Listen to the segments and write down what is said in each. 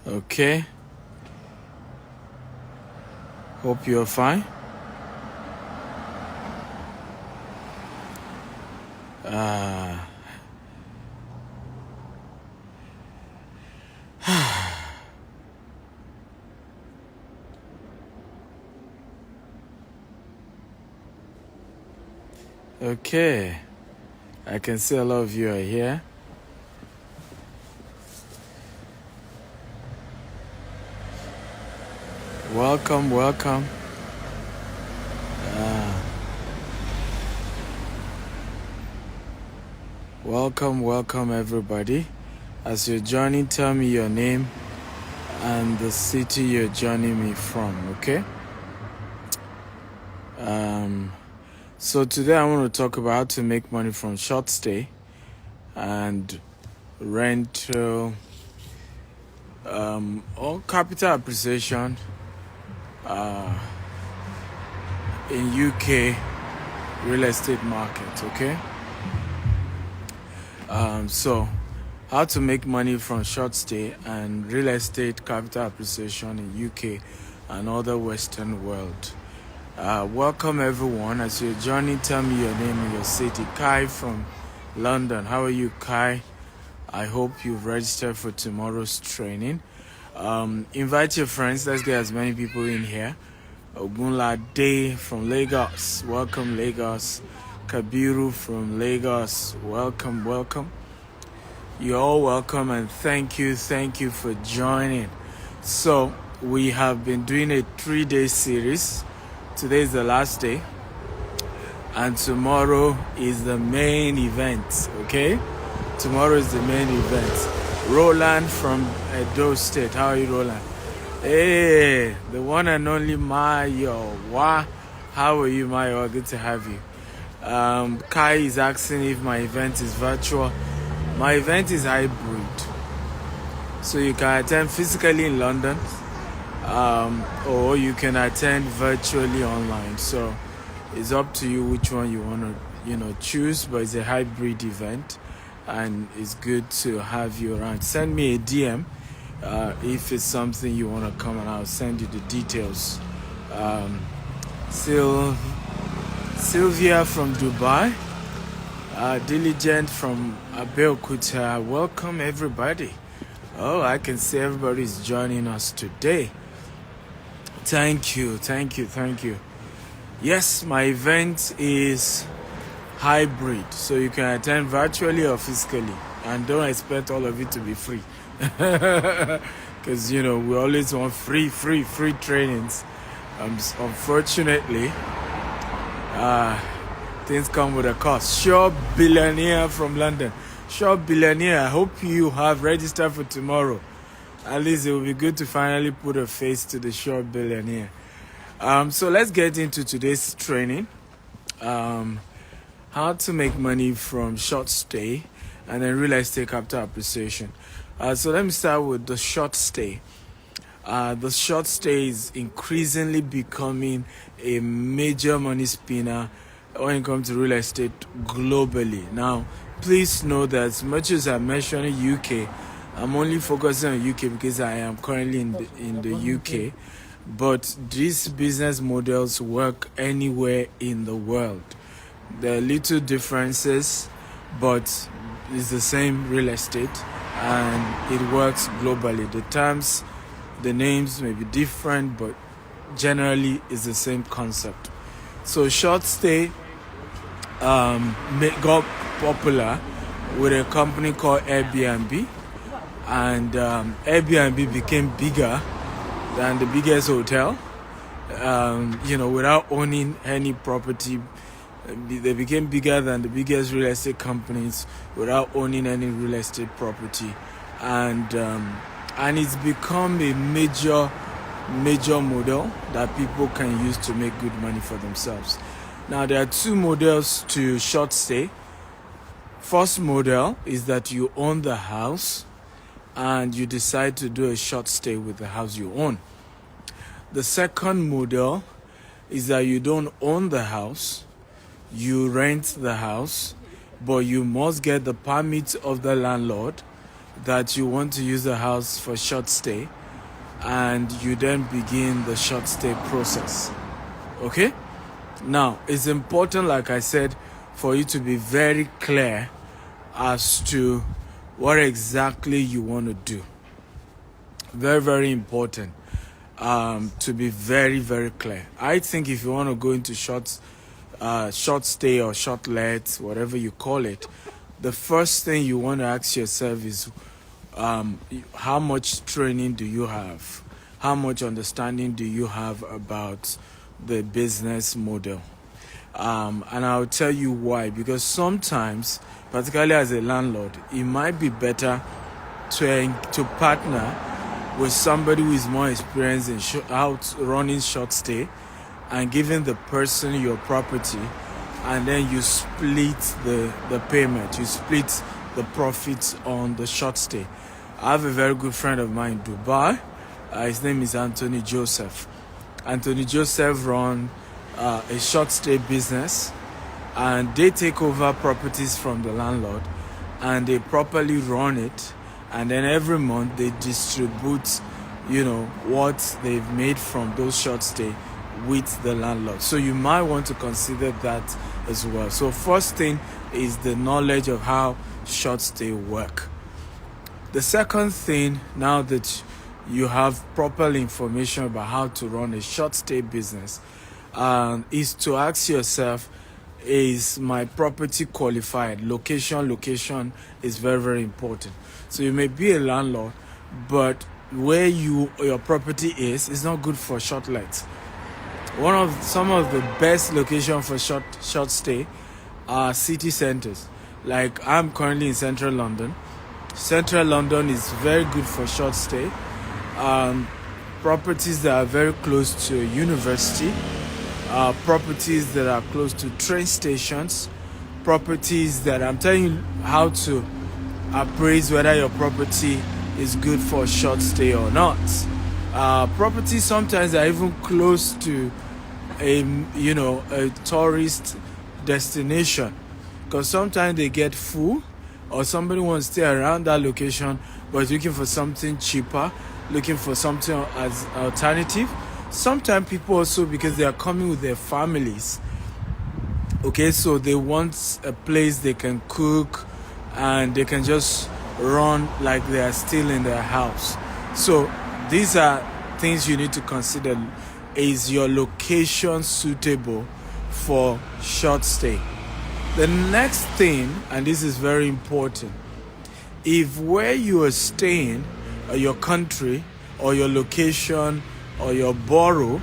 Okay. Hope you're fine. Okay. I can see a lot of you are here. Welcome, welcome. Welcome everybody. As you're joining, tell me your name and the city you're joining me from, okay? So today I want to talk about how to make money from short stay and rental or capital appreciation in UK real estate market, okay? So how to make money from short stay and real estate capital appreciation in UK and other Western world. Welcome everyone. As you're joining, tell me your name and your city. Kai from London. How are you, Kai? I hope you've registered for tomorrow's training. Invite your friends. Let's get as many people in here. Ogunlade from Lagos. Welcome, Lagos. Kabiru from Lagos. Welcome. You're all welcome and thank you for joining. So we have been doing a 3-day series. Today is the last day and tomorrow is the main event, okay? Tomorrow is the main event. Roland from Edo State. How are you, Roland? Hey, the one and only Mayo. Wow. How are you, Mayo? Good to have you. Kai is asking if my event is virtual. My event is hybrid. So you can attend physically in London, or you can attend virtually online. So it's up to you which one you want to, choose, but it's a hybrid event and it's good to have you around. Send me a DM if it's something you want to come and I'll send you the details. Sylvia from Dubai, Diligent from Abeokuta. Welcome everybody. Oh, I can see everybody's joining us today. Thank you. Yes, my event is hybrid, so you can attend virtually or physically, and don't expect all of it to be free, because we always want free trainings. Unfortunately, things come with a cost. Sure Billionaire from London. Sure Billionaire, I hope you have registered for tomorrow. At least it will be good to finally put a face to the Sure Billionaire. So let's get into today's training. How to make money from short stay and then real estate capital appreciation. So let me start with the short stay. The short stay is increasingly becoming a major money spinner when it comes to real estate globally. Now, please know that as much as I'm mentioning UK, I'm only focusing on UK because I am currently in the UK. But these business models work anywhere in the world. There are little differences, but it's the same real estate and it works globally. The terms, the names may be different, but generally it's the same concept. So short stay got popular with a company called Airbnb, and Airbnb became bigger than the biggest hotel. Without owning any property, they became bigger than the biggest real estate companies without owning any real estate property, and it's become a major model that people can use to make good money for themselves. Now, there are two models to short stay. First model is that you own the house and you decide to do a short stay with the house you own. The second model is that you don't own the house, you rent the house, but you must get the permit of the landlord that you want to use the house for short stay, and you then begin the short stay process. Okay? Now, it's important, like I said, for you to be very clear as to what exactly you want to do. Very, very important to be very, very clear. I think if you want to go into short stay or short let, whatever you call it, the first thing you want to ask yourself is how much training do you have? How much understanding do you have about the business model? And I'll tell you why. Because sometimes, particularly as a landlord, it might be better to partner with somebody who is more experienced in out running short stay and giving the person your property, and then you split the payment, you split the profits on the short stay. I have a very good friend of mine in Dubai. His name is Anthony Joseph. Anthony Joseph runs a short stay business, and they take over properties from the landlord and they properly run it, and then every month they distribute what they've made from those short stay with the landlord. So you might want to consider that as well. So first thing is the knowledge of how short stay work. The second thing, now that you have proper information about how to run a short stay business, is to ask yourself, is my property qualified? Location is very, very important. So you may be a landlord, but where your property is not good for short let. Some of the best location for short stay are city centers. Like I'm currently in central London. Central London is very good for short stay. Properties that are very close to a university, properties that are close to train stations, properties that I'm telling you how to appraise whether your property is good for short stay or not. Properties sometimes are even close to a tourist destination, because sometimes they get full, or somebody wants to stay around that location but is looking for something cheaper, looking for something as alternative. Sometimes people also, because they are coming with their families, okay, so they want a place they can cook and they can just run like they are still in their house. So these are things you need to consider. Is your location suitable for short stay? The next thing, and this is very important, if where you are staying, or your country, or your location, or your borough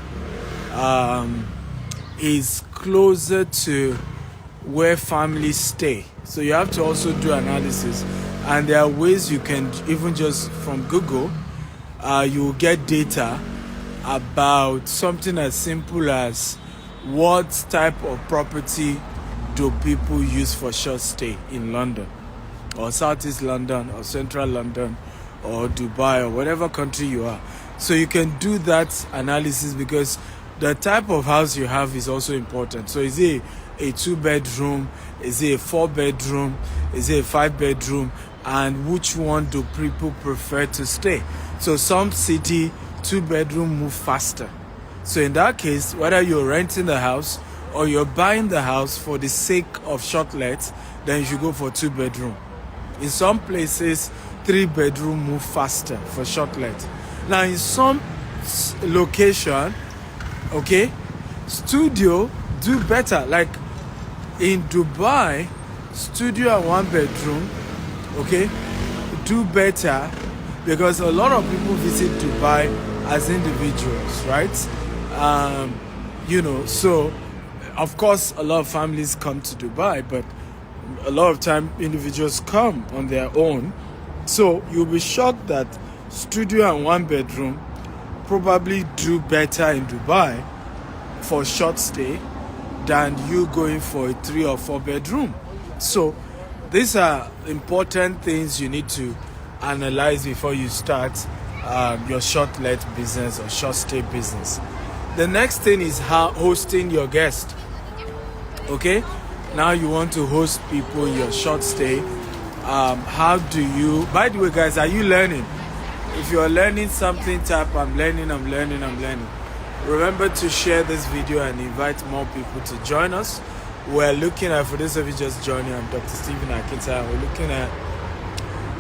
is closer to where families stay. So you have to also do analysis, and there are ways you can, even just from Google, you will get data about something as simple as what type of property do people use for short stay in London, or Southeast London, or Central London, or Dubai, or whatever country you are. So you can do that analysis, because the type of house you have is also important. So is it a 2-bedroom? Is it a 4-bedroom? Is it a 5-bedroom? And which one do people prefer to stay? So some city 2-bedroom move faster. So in that case, whether you're renting the house or you're buying the house for the sake of short let, then you should go for 2-bedroom. In some places, 3-bedroom move faster for short let. Now in some location, okay, studio do better. Like in Dubai, studio and 1-bedroom, okay, do better, because a lot of people visit Dubai as individuals, right? So of course a lot of families come to Dubai, but a lot of time individuals come on their own. So you'll be shocked that studio and 1-bedroom probably do better in Dubai for short stay than you going for a 3 or 4-bedroom. So these are important things you need to analyze before you start your short let business or short stay business. The next thing is how hosting your guests. Okay, now you want to host people in your short stay. How do you, by the way guys, are you learning? If you're learning something, type I'm learning. Remember to share this video and invite more people to join us. We're looking at, for those of you just joining, I'm Dr. Stephen Akintayo. We're looking at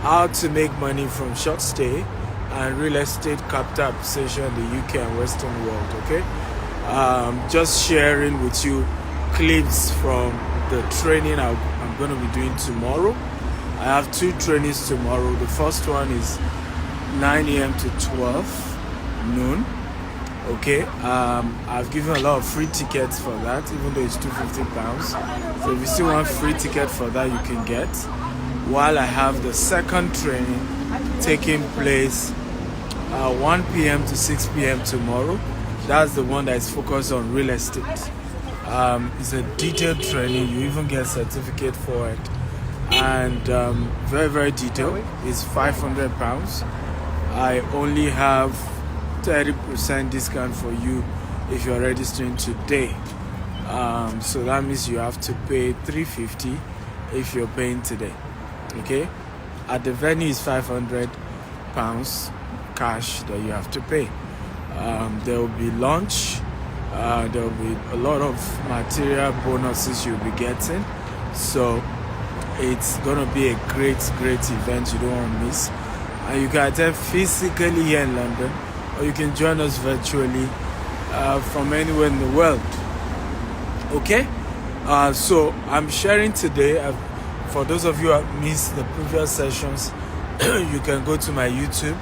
how to make money from short stay and real estate capital appreciation in the UK and Western world, okay? Just sharing with you clips from the training I'm going to be doing tomorrow. I have 2 trainings tomorrow. The first one is 9 a.m. to 12 noon. Okay, I've given a lot of free tickets for that, even though it's £250. So if you still want free ticket for that, you can get. While I have the second training taking place 1 p.m. to 6 p.m. tomorrow. That's the one that is focused on real estate. It's a detailed training. You even get a certificate for it, and very, very detailed. It's £500. I only have 30% discount for you if you're registering today. So that means you have to pay $350 if you're paying today. Okay, at the venue is £500 cash that you have to pay. There will be lunch. There will be a lot of material bonuses you'll be getting. So it's gonna be a great event you don't want to miss. And you can attend physically here in London, or you can join us virtually from anywhere in the world. Okay, so I'm sharing today. For those of you who have missed the previous sessions, you can go to my YouTube,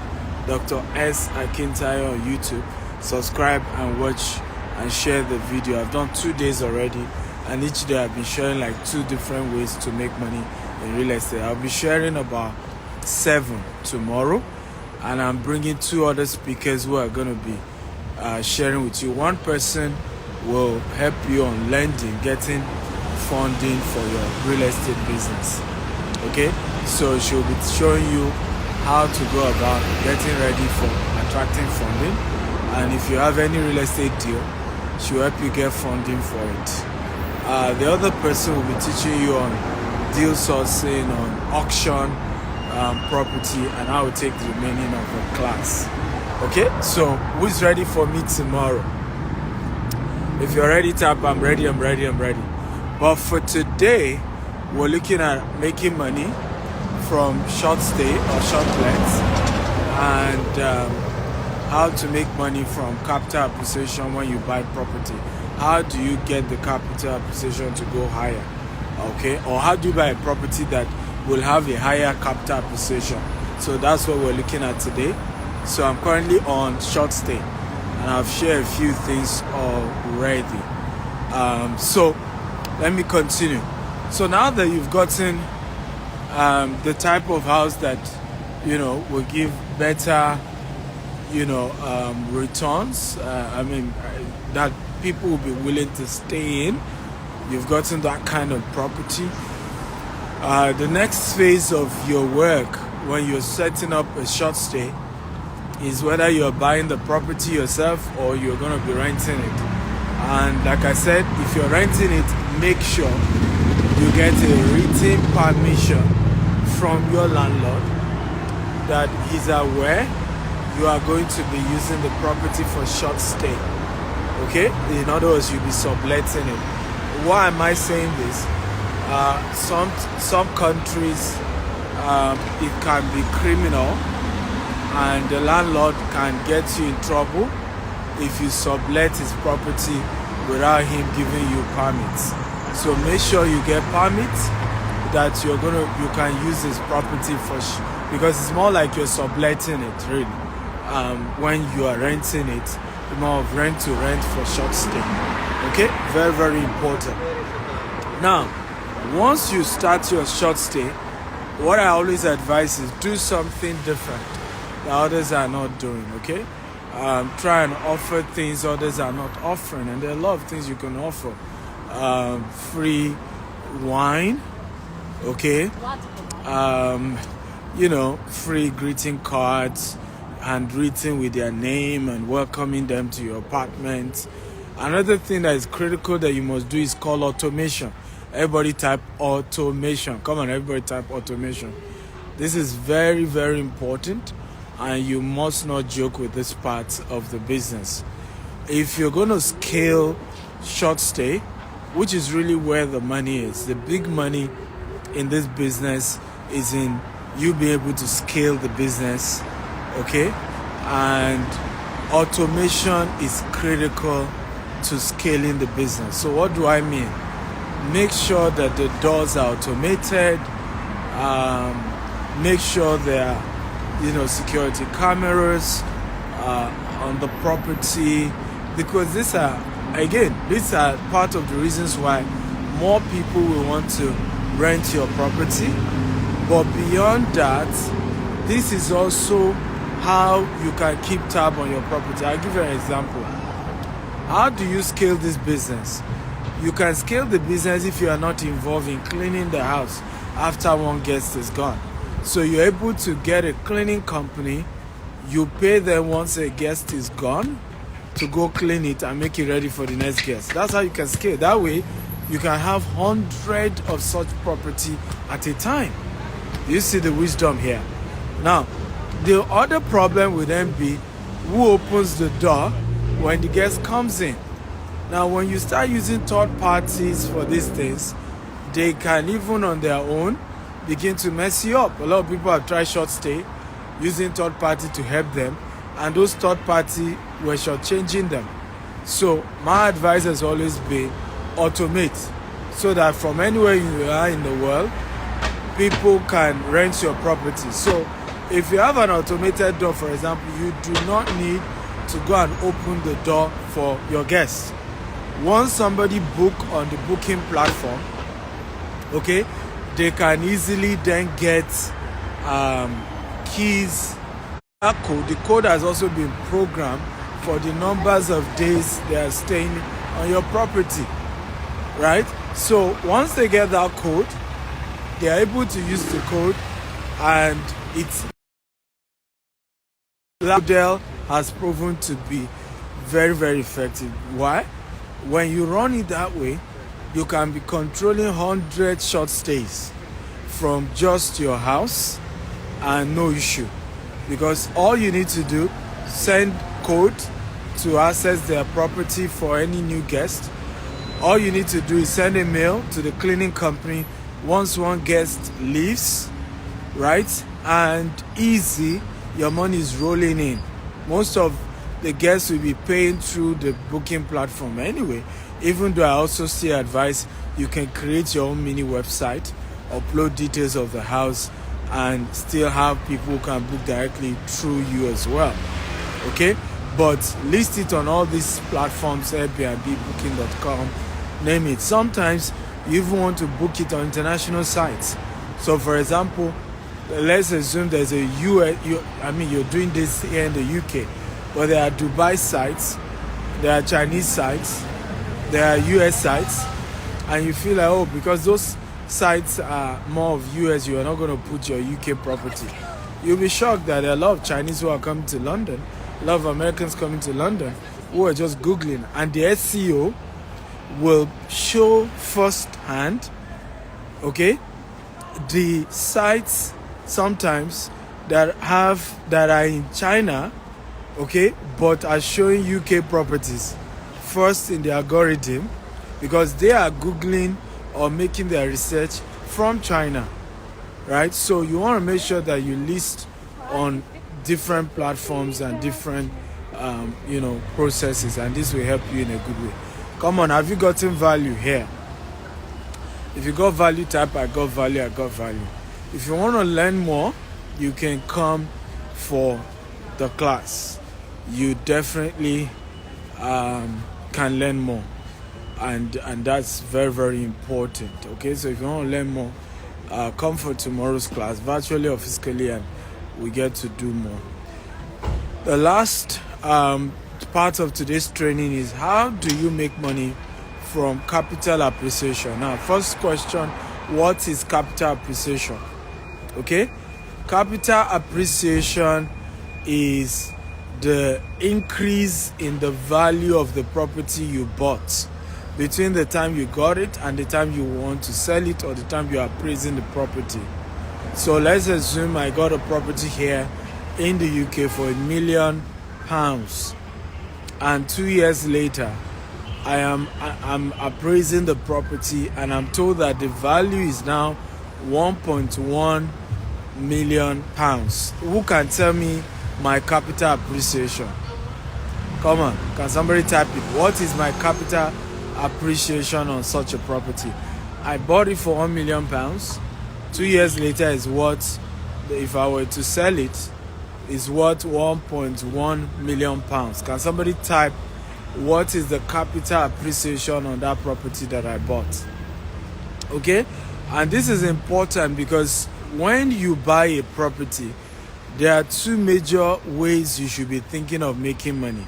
Dr. S. Akintayo on YouTube. Subscribe and watch and share the video. I've done 2 days already, and each day I've been sharing like 2 different ways to make money in real estate. I'll be sharing about 7 tomorrow, and I'm bringing 2 other speakers who are going to be sharing with you. One person will help you on lending, getting funding for your real estate business. Okay, so she'll be showing you how to go about getting ready for attracting funding, and if you have any real estate deal, she'll help you get funding for it. The other person will be teaching you on deal sourcing, on auction property, and I will take the remaining of the class. Okay, so who's ready for me tomorrow? If you're ready, tap I'm ready. But for today, we're looking at making money from short stay or short lets, and how to make money from capital appreciation when you buy property. How do you get the capital appreciation to go higher? Okay, or how do you buy a property that will have a higher capital appreciation? So that's what we're looking at today. So I'm currently on short stay, and I've shared a few things already. So let me continue. So now that you've gotten the type of house that will give better returns, that people will be willing to stay in, you've gotten that kind of property. The next phase of your work when you're setting up a short stay is whether you're buying the property yourself or you're going to be renting it. And like I said, if you're renting it, make sure you get a written permission from your landlord that he's aware you are going to be using the property for short stay. Okay, in other words, you'll be subletting it. Why am I saying this? Some countries, it can be criminal, and the landlord can get you in trouble if you sublet his property without him giving you permits. So make sure you get permits that you can use this property for, because it's more like you're subletting it really. When you are renting it, more of rent to rent for short stay. Okay, very, very important. Now, once you start your short stay, what I always advise is do something different that others are not doing. Okay, try and offer things others are not offering, and there are a lot of things you can offer. Free wine, okay, free greeting cards, handwritten with their name and welcoming them to your apartment. Another thing that is critical that you must do is call automation. Everybody type automation. Come on, everybody type automation. This is very, very important, and you must not joke with this part of the business. If you're going to scale short stay, which is really where the money is, the big money in this business is in you being able to scale the business, okay? And automation is critical to scaling the business. So what do I mean? Make sure that the doors are automated. Make sure there are, security cameras on the property, because these are part of the reasons why more people will want to rent your property. But beyond that, this is also how you can keep tab on your property. I'll give you an example. How do you scale this business? You can scale the business if you are not involved in cleaning the house after one guest is gone. So you're able to get a cleaning company, you pay them once a guest is gone to go clean it and make it ready for the next guest. That's how you can scale. That way, you can have hundreds of such property at a time. You see the wisdom here. Now, the other problem would then be who opens the door when the guest comes in. Now, when you start using third parties for these things, they can even on their own begin to mess you up. A lot of people have tried short stay using third party to help them, and those third party were shortchanging them. So my advice has always been automate, so that from anywhere you are in the world, people can rent your property. So if you have an automated door, for example, you do not need to go and open the door for your guests. Once somebody book on the booking platform, okay, they can easily then get keys. That code, the code has also been programmed for the numbers of days they are staying on your property, right? So once they get that code, they are able to use the code, and it's model has proven to be very, very effective. Why? When you run it that way, you can be controlling 100 short stays from just your house and no issue, because all you need to do, send code to access their property for any new guest. All you need to do is send a mail to the cleaning company once one guest leaves, right? And easy, your money is rolling in. Most of the guests will be paying through the booking platform anyway, even though I also still advise you can create your own mini website, upload details of the house, and still have people who can book directly through you as well, okay? But list it on all these platforms, Airbnb, Booking.com, name it. Sometimes you even want to book it on international sites. So for example, let's assume there's a you're doing this here in the UK, but there are Dubai sites, there are Chinese sites, there are US sites, and you feel like, because those sites are more of US, you are not going to put your UK property. You'll be shocked that there are a lot of Chinese who are coming to London, a lot of Americans coming to London who are just Googling, and the SEO will show firsthand, okay, the sites sometimes that are in China, okay, but are showing UK properties first in the algorithm, because they are Googling or making their research from China, right? So you want to make sure that you list on different platforms and different processes, and this will help you in a good way. Come on, have you gotten value here? If you got value, type I got value, I got value. If you want to learn more, you can come for the class. You definitely can learn more, and that's very, very important. Okay, so if you want to learn more, come for tomorrow's class, virtually or physically, and we get to do more. The last part of today's training is how do you make money from capital appreciation? Now, first question, what is capital appreciation? Okay, capital appreciation is the increase in the value of the property you bought between the time you got it and the time you want to sell it, or the time you are appraising the property. So let's assume I got a property here in the UK for £1 million, and 2 years later I'm appraising the property and I'm told that the value is now £1.1 million. Who can tell me my capital appreciation? Come on, can somebody type it? What is my capital appreciation on such a property? I bought it for £1 million. 2 years later is what, if I were to sell it, is worth £1.1 million. Can somebody type what is the capital appreciation on that property that I bought? Okay, and this is important because when you buy a property, there are two major ways you should be thinking of making money.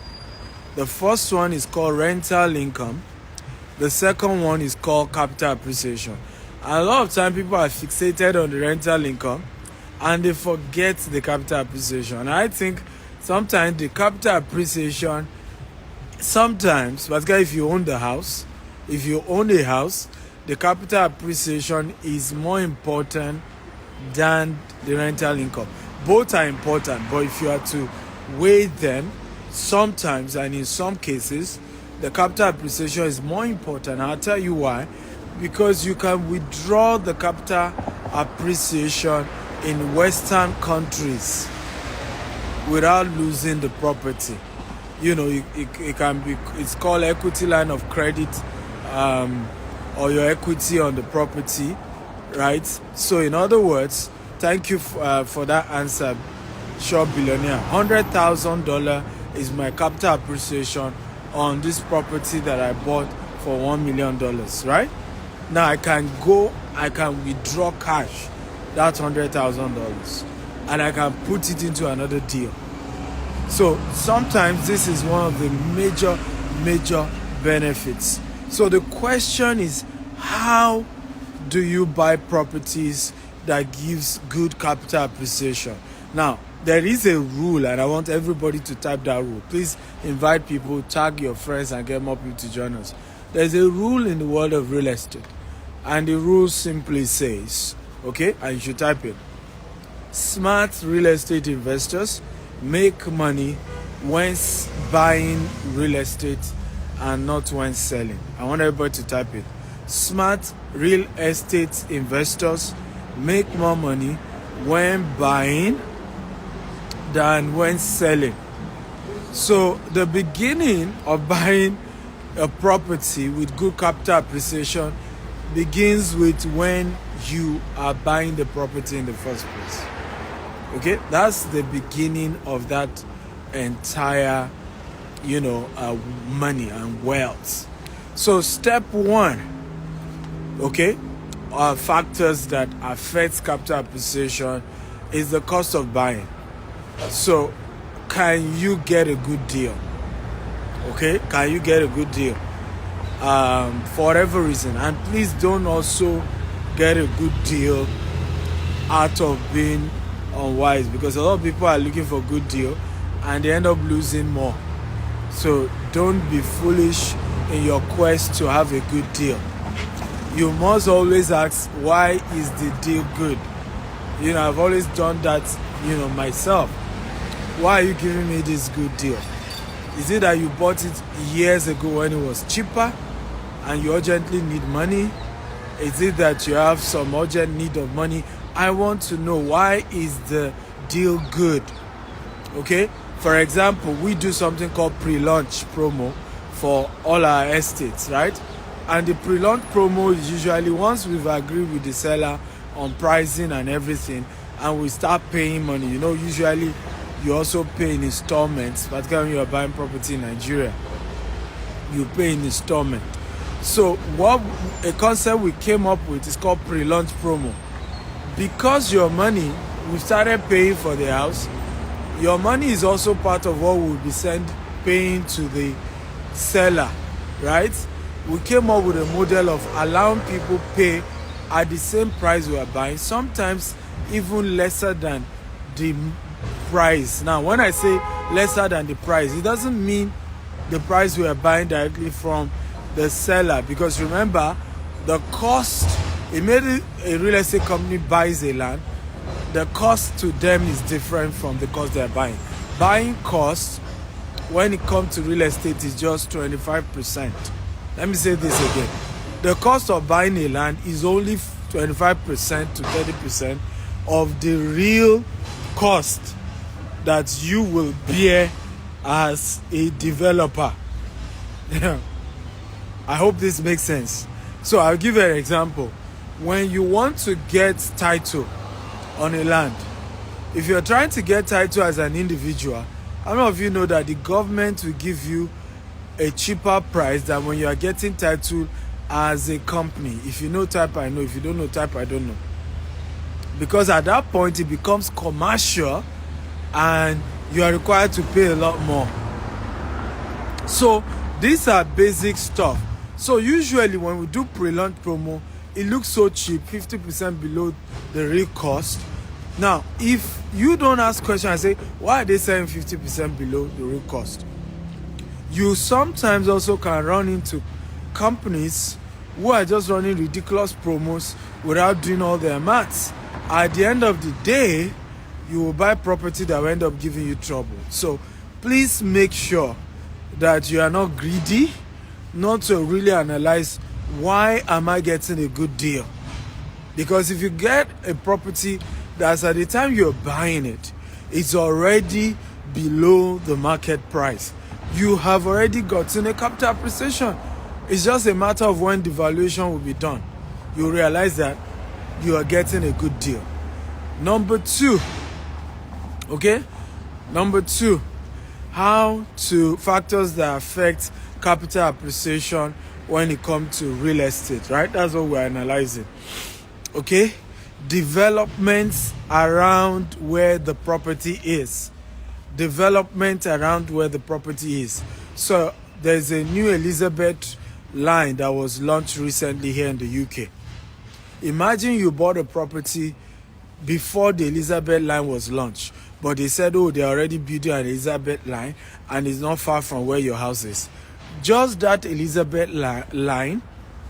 The first one is called rental income. The second one is called capital appreciation. And a lot of time people are fixated on the rental income and they forget the capital appreciation. And I think sometimes the capital appreciation, sometimes, particularly if you own the house, if you own a house, the capital appreciation is more important than the rental income. Both are important, but if you are to weigh them, sometimes and in some cases, the capital appreciation is more important. I'll tell you why. Because you can withdraw the capital appreciation in Western countries without losing the property. You know, it can be, it's called equity line of credit, or your equity on the property, right? So in other words, thank you for that answer, Short Billionaire. $100,000 is my capital appreciation on this property that I bought for $1 million, right? Now I can withdraw cash, that's $100,000, and I can put it into another deal. So sometimes this is one of the major benefits. So the question is, how do you buy properties that gives good capital appreciation? Now, there is a rule, and I want everybody to type that rule. Please invite people, tag your friends, and get more people to join us. There's a rule in the world of real estate, and the rule simply says, okay, and you should type it: smart real estate investors make money when buying real estate and not when selling. I want everybody to type it. Smart real estate investors make more money when buying than when selling. So the beginning of buying a property with good capital appreciation begins with when you are buying the property in the first place. Okay, that's the beginning of that entire, money and wealth. So step one, okay, factors that affect capital appreciation is the cost of buying. So can you get a good deal? Okay, can you get a good deal? For whatever reason, and please don't also get a good deal out of being unwise, because a lot of people are looking for a good deal and they end up losing more. So don't be foolish in your quest to have a good deal. You must always ask, why is the deal good? I've always done that, myself. Why are you giving me this good deal? Is it that you bought it years ago when it was cheaper and you urgently need money? Is it that you have some urgent need of money? I want to know, why is the deal good? Okay, for example, we do something called pre-launch promo for all our estates, right? And the pre-launch promo is usually once we've agreed with the seller on pricing and everything, and we start paying money. Usually you also pay in installments, particularly when you are buying property in Nigeria. You pay in installment. So what a concept we came up with is called pre-launch promo. Because your money, we started paying for the house, your money is also part of what we'll be paying to the seller, right? We came up with a model of allowing people pay at the same price we are buying, sometimes even lesser than the price. Now, when I say lesser than the price, it doesn't mean the price we are buying directly from the seller, because remember, the cost, immediately a real estate company buys a land, the cost to them is different from the cost they're buying. Buying cost, when it comes to real estate, is just 25%. Let me say this again. The cost of buying a land is only 25% to 30% of the real cost that you will bear as a developer. I hope this makes sense. So I'll give you an example. When you want to get title on a land, if you're trying to get title as an individual, how many of you know that the government will give you a cheaper price than when you are getting title as a company? If you know type, I know. If you don't know type, I don't know. Because at that point, it becomes commercial and you are required to pay a lot more. So these are basic stuff. So usually when we do pre-launch promo, it looks so cheap, 50% below the real cost. Now, if you don't ask questions and say, why are they selling 50% below the real cost? You sometimes also can run into companies who are just running ridiculous promos without doing all their maths. At the end of the day, you will buy property that will end up giving you trouble. So please make sure that you are not greedy, not to really analyze, why am I getting a good deal? Because if you get a property that's at the time you're buying it, it's already below the market price, you have already gotten a capital appreciation. It's just a matter of when the valuation will be done. You realize that you are getting a good deal. Number two, how to factors that affect capital appreciation when it comes to real estate, right? That's what we're analyzing. Okay, developments around where the property is. So there's a new Elizabeth line that was launched recently here in the UK. Imagine you bought a property before the Elizabeth line was launched, but they said, oh, they're already building an Elizabeth line and it's not far from where your house is. Just that Elizabeth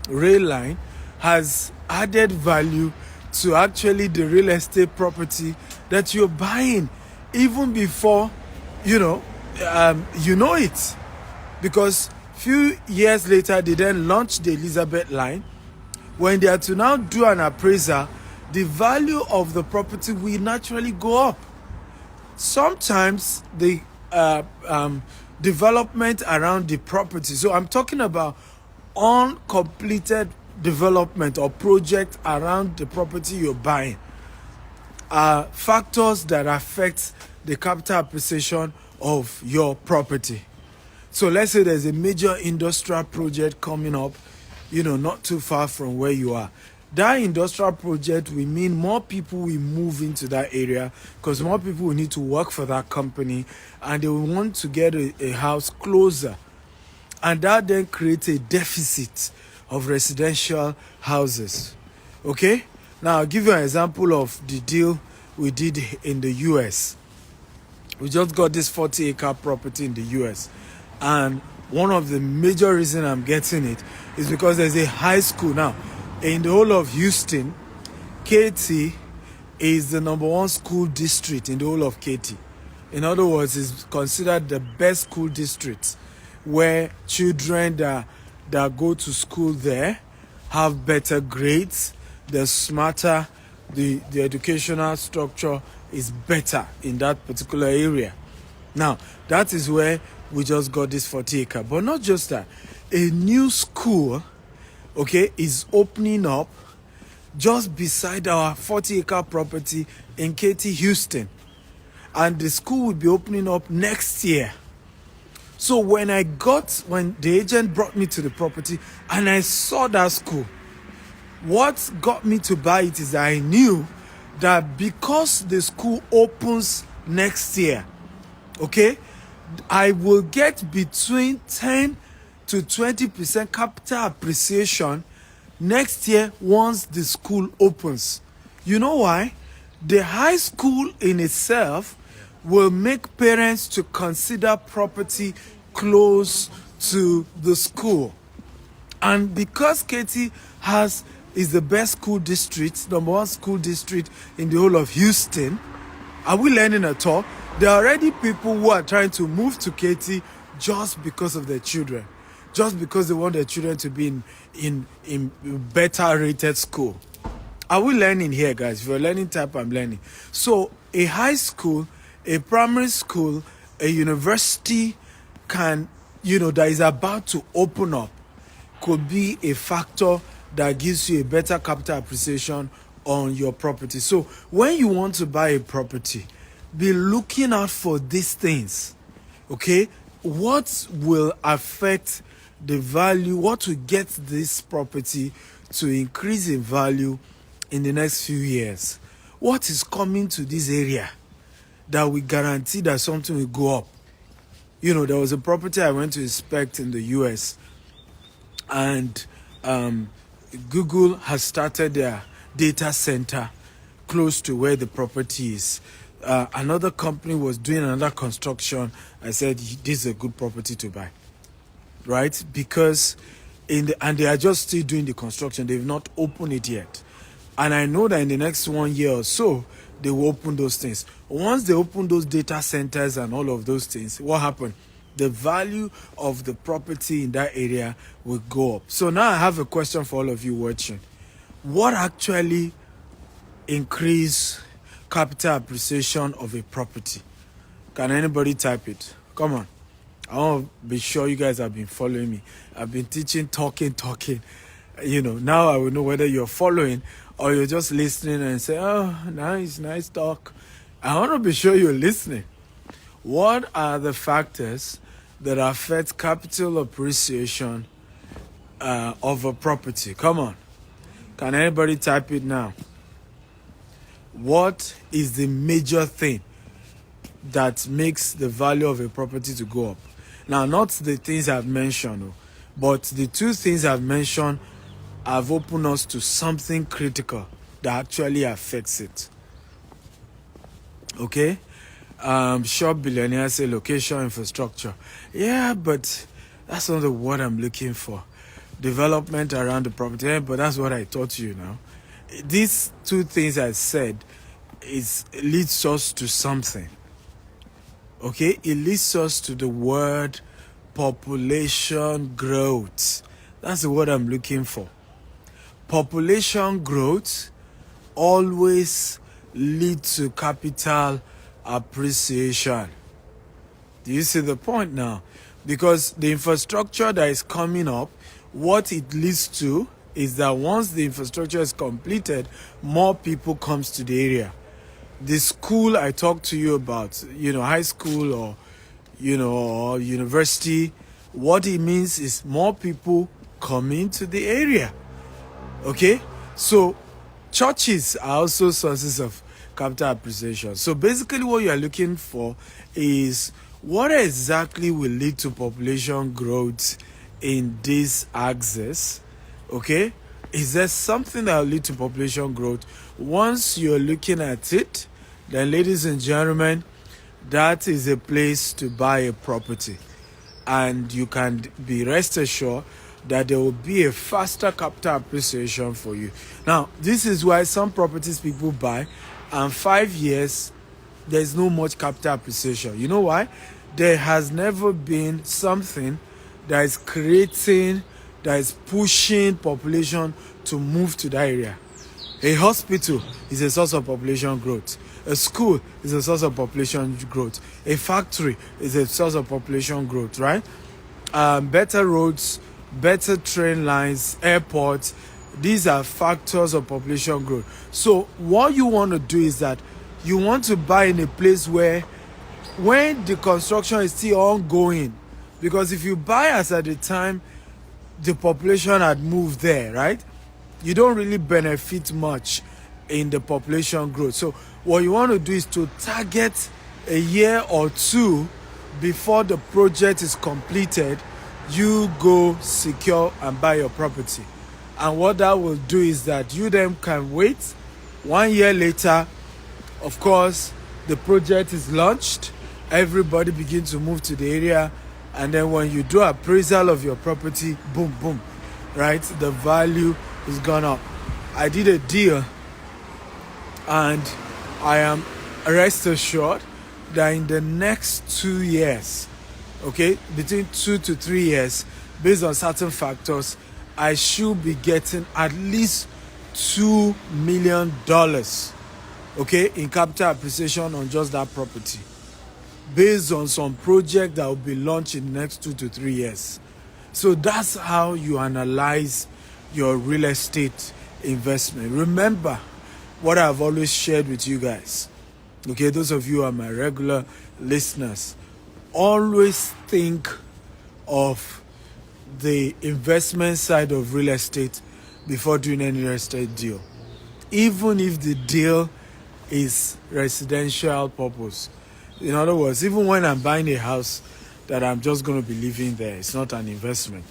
rail line, has added value to actually the real estate property that you're buying, even before you know it. Because few years later, they then launched the Elizabeth line. When they are to now do an appraisal, the value of the property will naturally go up. Sometimes the development around the property, so I'm talking about uncompleted development or project around the property you're buying, are factors that affect the capital appreciation of your property. So let's say there's a major industrial project coming up, not too far from where you are. That industrial project will mean more people will move into that area, because more people will need to work for that company and they will want to get a house closer. And that then creates a deficit of residential houses. Okay? Now I'll give you an example of the deal we did in the US. We just got this 40-acre property in the US. And one of the major reasons I'm getting it is because there's a high school now. In the whole of Houston, Katy is the number one school district in the whole of Katy. In other words, it's considered the best school district, where children that go to school there have better grades, they're smarter, the educational structure is better in that particular area. Now, that is where we just got this 40-acre. But not just that. A new school, is opening up just beside our 40-acre property in Katy, Houston. And the school will be opening up next year. So when the agent brought me to the property and I saw that school, what got me to buy it is that I knew that because the school opens next year, I will get between 10 to 20% capital appreciation next year once the school opens. You know why? The high school in itself will make parents to consider property close to the school. And because Katy is the best school district, number one school district in the whole of Houston, are we learning at all? There are already people who are trying to move to Katy just because of their children, just because they want their children to be in better rated school. Are we learning here, guys? If you're learning type, I'm learning. So a high school, a primary school, a university that is about to open up could be a factor that gives you a better capital appreciation on your property. So when you want to buy a property, be looking out for these things. Okay? What will affect the value? What will get this property to increase in value in the next few years? What is coming to this area that will guarantee that something will go up? There was a property I went to inspect in the US, and Google has started their data center close to where the property is. Another company was doing another construction. I said, this is a good property to buy, right? Because and they are just still doing the construction. They've not opened it yet. And I know that in the next 1 year or so, they will open those things. Once they open those data centers and all of those things, what happened? The value of the property in that area will go up. So now I have a question for all of you watching. What actually increase capital appreciation of a property? Can anybody type it? Come on. I want to be sure you guys have been following me. I've been teaching, talking. Now I will know whether you're following or you're just listening and say, oh, nice talk. I want to be sure you're listening. What are the factors that affect capital appreciation of a property? Come on. Can anybody type it now? What is the major thing that makes the value of a property to go up? Now, not the things I've mentioned, but the two things I've mentioned have opened us to something critical that actually affects it. Okay? Short billionaires say location, infrastructure. Yeah, but that's not the word I'm looking for. Development around the property. Yeah, but that's what I taught you now. These two things I said leads us to something. Okay? It leads us to the word population growth. That's the word I'm looking for. Population growth always leads to capital appreciation. Do you see the point now? Because the infrastructure that is coming up, what it leads to is that once the infrastructure is completed, more people comes to the area. The school I talked to you about, high school or or university, what it means is more people coming to the area. Okay? So churches are also sources of capital appreciation. So basically what you are looking for is what exactly will lead to population growth in this axis. Okay? Is there something that will lead to population growth? Once you're looking at it, then ladies and gentlemen, that is a place to buy a property. And you can be rest assured that there will be a faster capital appreciation for you. Now, this is why some properties people buy, and 5 years, there's no much capital appreciation. You know why? There has never been something that is pushing population to move to that area. A hospital is a source of population growth. A school is a source of population growth. A factory is a source of population growth, right? Better roads, better train lines, airports, these are factors of population growth. So what you want to do is that you want to buy in a place where when the construction is still ongoing, because if you buy as at the time the population had moved there, right, you don't really benefit much in the population growth. So what you want to do is to target a year or two before the project is completed. You go secure and buy your property. And what that will do is that you then can wait 1 year later. Of course, the project is launched. Everybody begins to move to the area. And then when you do appraisal of your property, boom, boom, right? The value has gone up. I did a deal, and I am rest assured that in the next 2 years, okay, between 2 to 3 years, based on certain factors, I should be getting at least $2 million, okay, in capital appreciation on just that property, based on some project that will be launched in the next 2 to 3 years. So that's how you analyze your real estate investment. Remember what I've always shared with you guys. Okay, those of you who are my regular listeners, always think of the investment side of real estate before doing any real estate deal. Even if the deal is residential purpose. In other words, even when I'm buying a house that I'm just going to be living there, it's not an investment.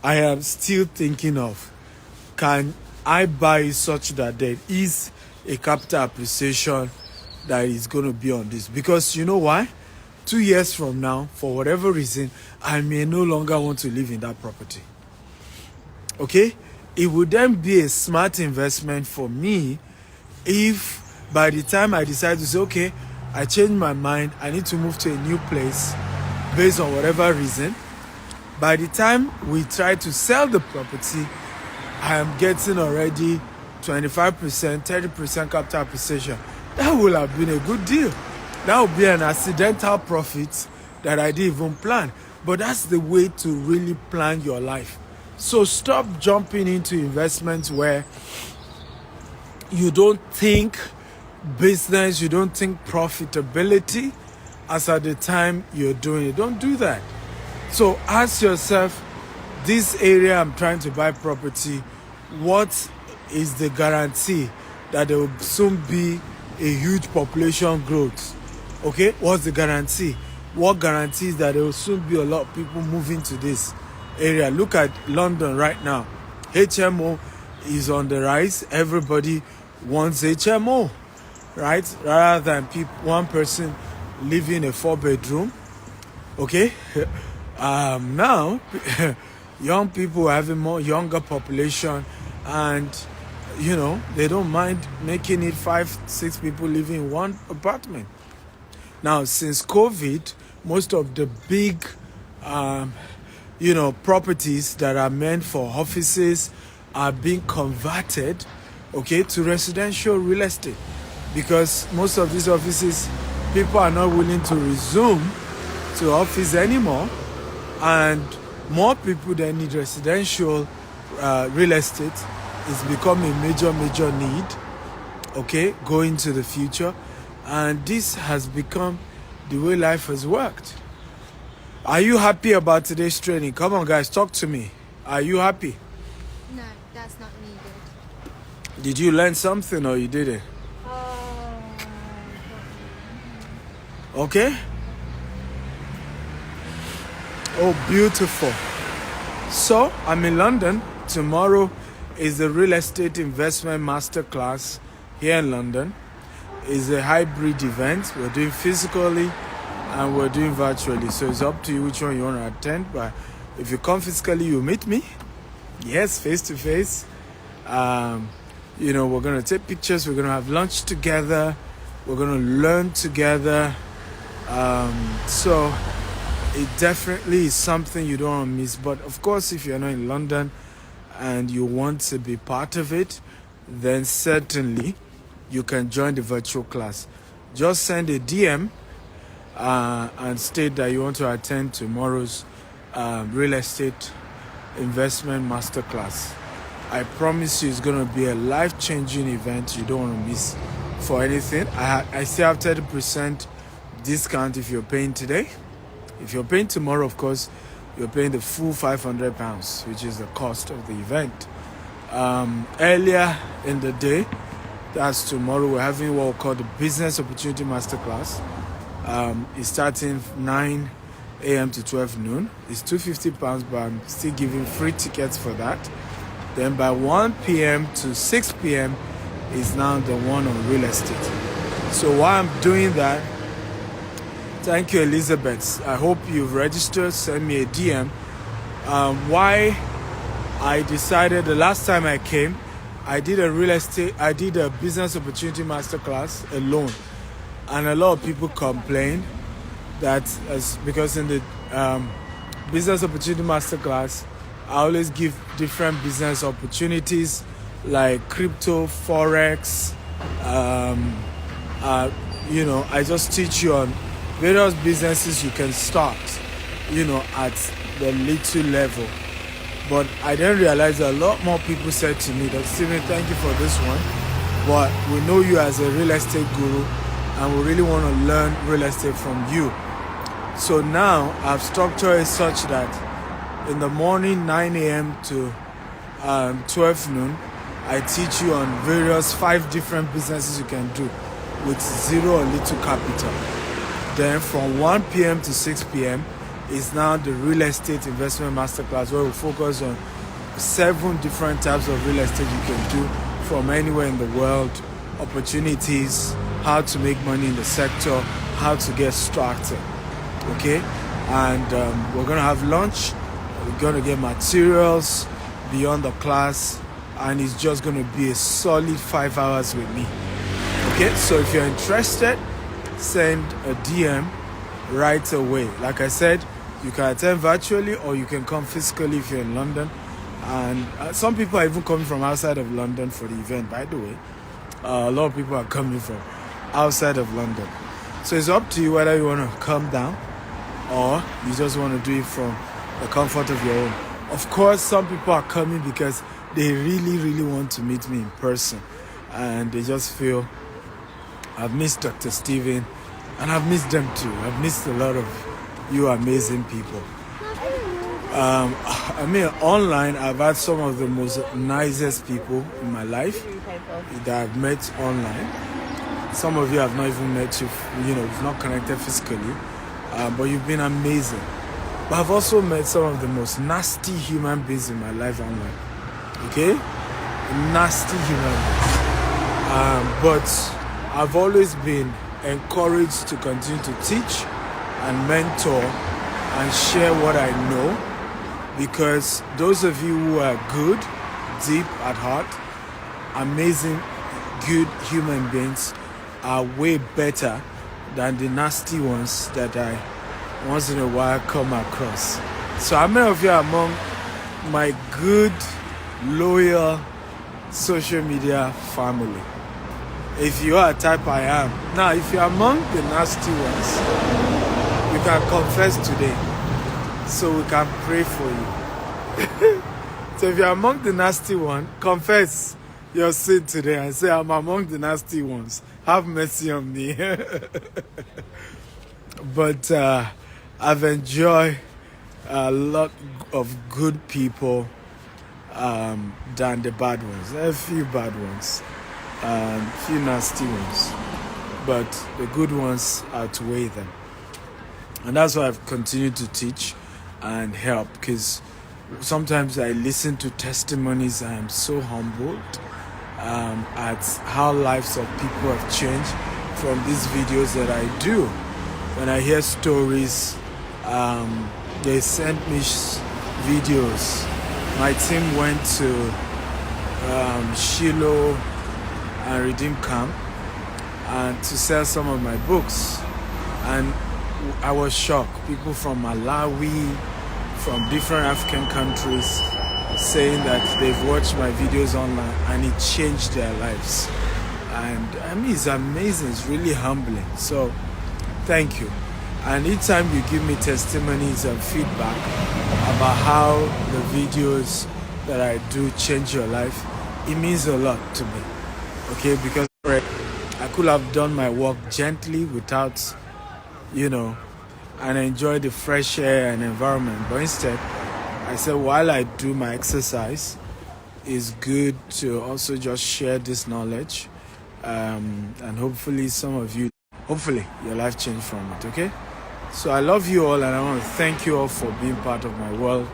I am still thinking of, can I buy such that there is a capital appreciation that is going to be on this? Because you know why? 2 years from now, for whatever reason, I may no longer want to live in that property. Okay? It would then be a smart investment for me if by the time I decide to say, okay, I change my mind, I need to move to a new place based on whatever reason, by the time we try to sell the property, I am getting already 25%, 30% capital appreciation. That will have been a good deal. That would be an accidental profit that I didn't even plan. But that's the way to really plan your life. So stop jumping into investments where you don't think business, you don't think profitability as at the time you're doing it. Don't do that. So ask yourself, this area I'm trying to buy property, what is the guarantee that there will soon be a huge population growth? Okay, what's the guarantee? What guarantees that there will soon be a lot of people moving to this area? Look at London right now. HMO is on the rise. Everybody wants HMO, right? Rather than one person living in a 4-bedroom. Okay, now young people are having more younger population, and you know they don't mind making it 5-6 people living in one apartment. Now, since COVID, most of the big, properties that are meant for offices are being converted, okay, to residential real estate, because most of these offices, people are not willing to resume to office anymore, and more people that need residential real estate is becoming a major need, okay, going to the future. And this has become the way life has worked. Are you happy about today's training? Come on, guys, talk to me. Are you happy? No, that's not needed. Did you learn something or you didn't? Okay? Oh, beautiful. So, I'm in London. Tomorrow is the Real Estate Investment Masterclass here in London. It's a hybrid event. We're doing physically and we're doing virtually. So it's up to you which one you want to attend. But if you come physically, you meet me. Yes, face to face. We're going to take pictures. We're going to have lunch together. We're going to learn together. So it definitely is something you don't want to miss. But of course, if you're not in London and you want to be part of it, then certainly you can join the virtual class. Just send a DM and state that you want to attend tomorrow's real estate investment masterclass. I promise you it's going to be a life-changing event you don't want to miss for anything. I still have 30% discount if you're paying today. If you're paying tomorrow, of course, you're paying the full £500, which is the cost of the event. Earlier in the day, that's tomorrow, we're having what we call the Business Opportunity Masterclass. It's starting 9 a.m. to 12 noon. It's £250, but I'm still giving free tickets for that. Then by 1 p.m. to 6 p.m. is now the one on real estate. So while I'm doing that, thank you, Elizabeth. I hope you've registered. Send me a DM. Why I decided the last time I came, I did a business opportunity masterclass alone. And a lot of people complained that because in the business opportunity masterclass, I always give different business opportunities like crypto, forex. I just teach you on various businesses you can start, at the little level. But I didn't realize that a lot more people said to me that, Stephen, thank you for this one, but we know you as a real estate guru and we really want to learn real estate from you. So now I've structured it such that in the morning 9 a.m. to 12 noon, I teach you on 5 different businesses you can do with zero or little capital. Then from 1 p.m. to 6 p.m. is now the real estate investment masterclass, where we focus on 7 different types of real estate you can do from anywhere in the world, opportunities, how to make money in the sector, how to get started. Okay? And we're going to have lunch. We're going to get materials beyond the class, and it's just going to be a solid 5 hours with me. Okay? So if you're interested, send a DM right away. Like I said, you can attend virtually or you can come physically if you're in London. And some people are even coming from outside of London for the event, by the way. A lot of people are coming from outside of London. So it's up to you whether you want to come down or you just want to do it from the comfort of your home. Of course, some people are coming because they really, really want to meet me in person. And they just feel, I've missed Dr. Stephen, and I've missed them too. I've missed a lot of you amazing people. Online, I've had some of the most nicest people in my life that I've met online. Some of you have not even met you, we've not connected physically, but you've been amazing. But I've also met some of the most nasty human beings in my life online. Okay? Nasty human beings. But I've always been encouraged to continue to teach and mentor and share what I know, because those of you who are good, deep at heart, amazing, good human beings are way better than the nasty ones that I once in a while come across. So how many of you are among my good, loyal social media family? If you are a type, I am. Now, if you're among the nasty ones, you can confess today so we can pray for you. So if you're among the nasty one, confess your sin today and say, I'm among the nasty ones. Have mercy on me. But I've enjoyed a lot of good people than the bad ones. A few bad ones. Few nasty ones, but the good ones outweigh them, and that's why I've continued to teach and help, because sometimes I listen to testimonies and I'm so humbled at how lives of people have changed from these videos that I do. When I hear stories, they send me videos. My team went to Shiloh and Redeem Camp and to sell some of my books, and I was shocked. People from Malawi, from different African countries, saying that they've watched my videos online and it changed their lives. And it's amazing. It's really humbling. So thank you. And each time you give me testimonies and feedback about how the videos that I do change your life, it means a lot to me. Okay, because I could have done my work gently without, and enjoy the fresh air and environment. But instead, I said while I do my exercise, it's good to also just share this knowledge. And hopefully your life changed from it, okay? So I love you all, and I want to thank you all for being part of my world.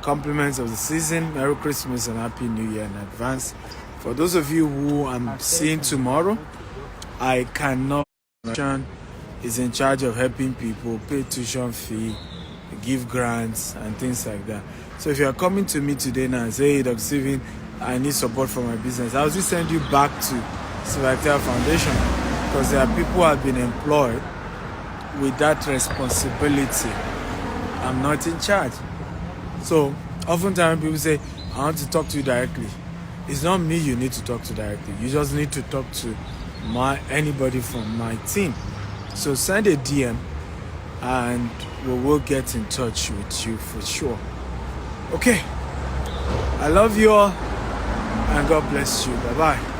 Compliments of the season. Merry Christmas and Happy New Year in advance. For those of you who I'm seeing tomorrow, I cannot. Is in charge of helping people pay tuition fee, give grants and things like that. So if you are coming to me today now and say, hey, Dr. Steven, I need support for my business, I'll just send you back to Silvertel Foundation, because there are people who have been employed with that responsibility. I'm not in charge. So oftentimes people say, I want to talk to you directly. It's not me you need to talk to directly. You just need to talk to anybody from my team. So send a DM and we will get in touch with you for sure. Okay. I love you all and God bless you. Bye-bye.